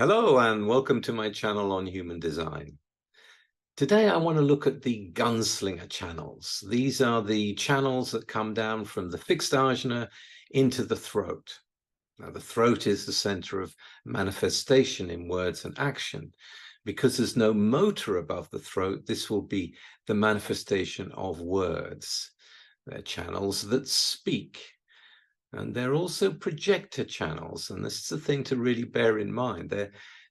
Hello and welcome to my channel on human design. Today I want to look at the Gunslinger channels. These are the channels that come down from the fixed ajna into the throat. Now the throat is the center of manifestation in words and action. Because there's no motor above the throat, this will be the manifestation of words. They're channels that speak. And they're also projector channels, and this is the thing to really bear in mind.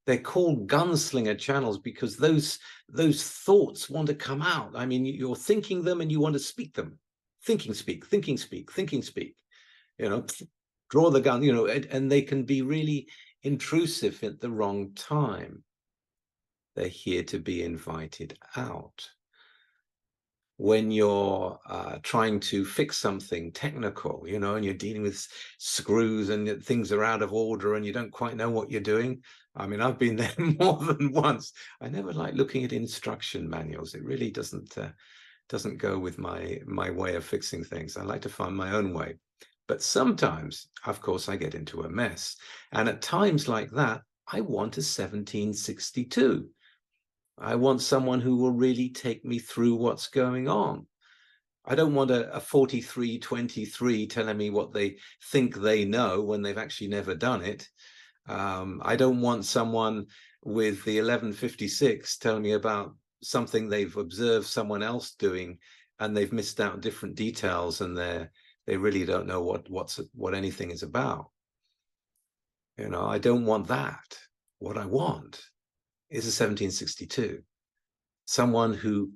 They're called gunslinger channels because those thoughts want to come out. I mean, you're thinking them and you want to speak them. Thinking, speak, thinking, speak, thinking, speak. You know, draw the gun. And they can be really intrusive at the wrong time. They're here to be invited out. When you're trying to fix something technical, and you're dealing with screws and things are out of order and you don't quite know what you're doing. I mean, I've been there more than once. I never like looking at instruction manuals. It really doesn't go with my way of fixing things. I like to find my own way. But sometimes, of course, I get into a mess. And at times like that, I want a 1762. I want someone who will really take me through what's going on. I don't want a 4323 telling me what they think they know when they've actually never done it. I don't want someone with the 1156 telling me about something they've observed someone else doing and they've missed out different details and they really don't know what anything is about. I don't want that. What I want is a 1762. Someone who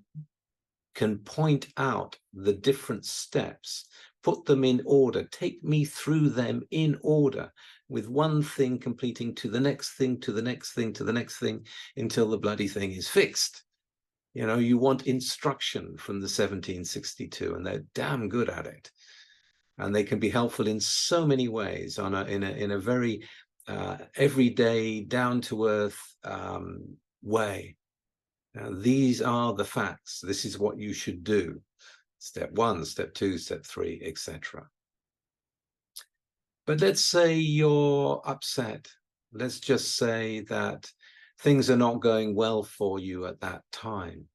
can point out the different steps, put them in order, take me through them in order, with one thing completing to the next thing, to the next thing, to the next thing, until the bloody thing is fixed. You want instruction from the 1762, and they're damn good at it. And they can be helpful in so many ways in a very everyday, down-to-earth way. Now, these are the facts. This is what you should do. Step 1, step 2, step 3, etc. But let's say you're upset. Let's just say that things are not going well for you at that time.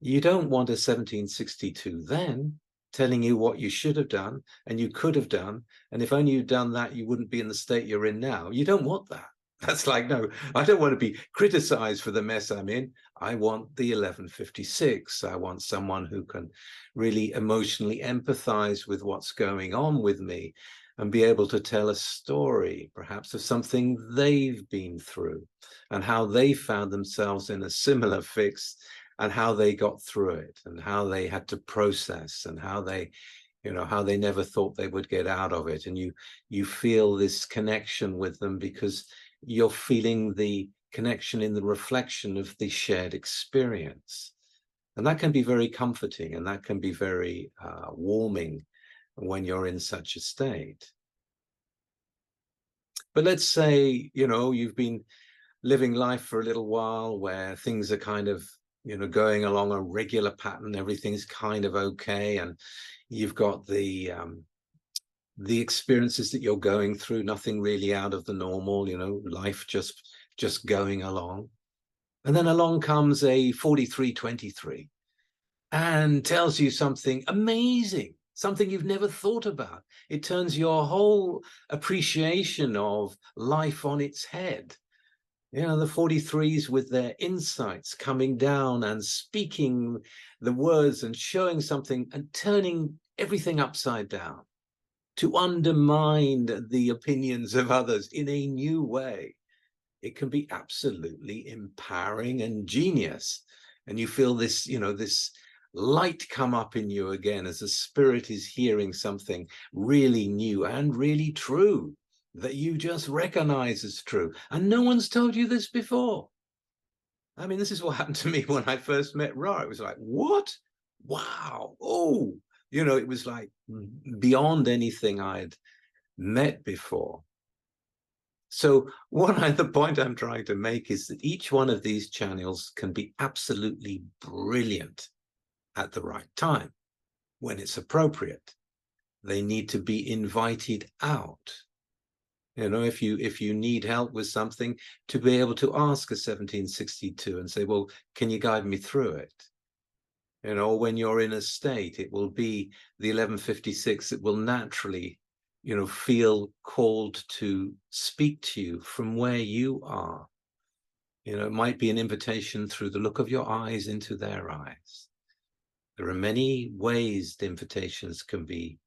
You don't want a 1762 then telling you what you should have done and you could have done. And if only you'd done that, you wouldn't be in the state you're in now. You don't want that. That's like, no, I don't want to be criticized for the mess I'm in. I want the 1156. I want someone who can really emotionally empathize with what's going on with me and be able to tell a story, perhaps of something they've been through and how they found themselves in a similar fix and how they got through it and how they had to process and how they never thought they would get out of it. And you feel this connection with them because you're feeling the connection in the reflection of the shared experience. And that can be very comforting and that can be very warming when you're in such a state. But let's say, you've been living life for a little while where things are kind of, going along a regular pattern, everything's kind of okay. And you've got the experiences that you're going through, nothing really out of the normal, life just going along. And then along comes a 4323 and tells you something amazing, something you've never thought about. It turns your whole appreciation of life on its head. The 43s with their insights coming down and speaking the words and showing something and turning everything upside down to undermine the opinions of others in a new way. It can be absolutely empowering and genius. And you feel this, this light come up in you again as the spirit is hearing something really new and really true that you just recognize as true. And no one's told you this before. I mean, this is what happened to me when I first met Ra. It was like, what? Wow. Oh, it was like beyond anything I'd met before. So the point I'm trying to make is that each one of these channels can be absolutely brilliant at the right time, when it's appropriate. They need to be invited out. You know, if you need help with something, to be able to ask a 1762 and say, well, can you guide me through it? You know, when you're in a state, it will be the 1156 that will naturally, you know, feel called to speak to you from where you are. You know, it might be an invitation through the look of your eyes into their eyes. There are many ways the invitations can be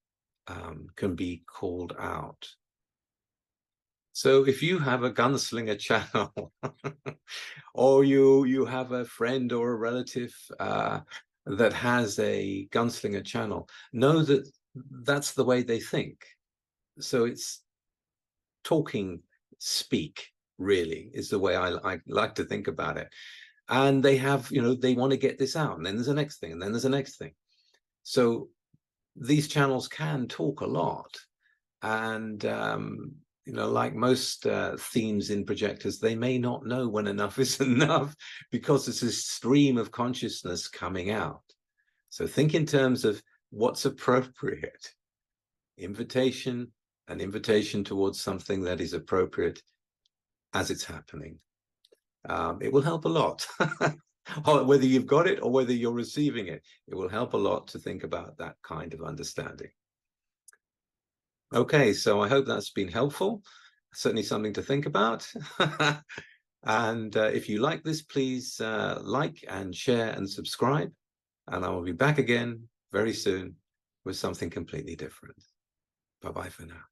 called out. So if you have a Gunslinger channel, or you have a friend or a relative that has a Gunslinger channel, know that that's the way they think. So it's talking speak, really, is the way I like to think about it. And they have, you know, they want to get this out, and then there's the next thing, and then there's the next thing. So these channels can talk a lot. And you know, like most themes in projectors, they may not know when enough is enough, because it's a stream of consciousness coming out. So think in terms of what's appropriate. Invitation, an invitation towards something that is appropriate as it's happening. It will help a lot. Whether you've got it or whether you're receiving it, it will help a lot to think about that kind of understanding. Okay, so I hope that's been helpful. Certainly something to think about. And if you like this, please like and share and subscribe. And I will be back again very soon with something completely different. Bye-bye for now.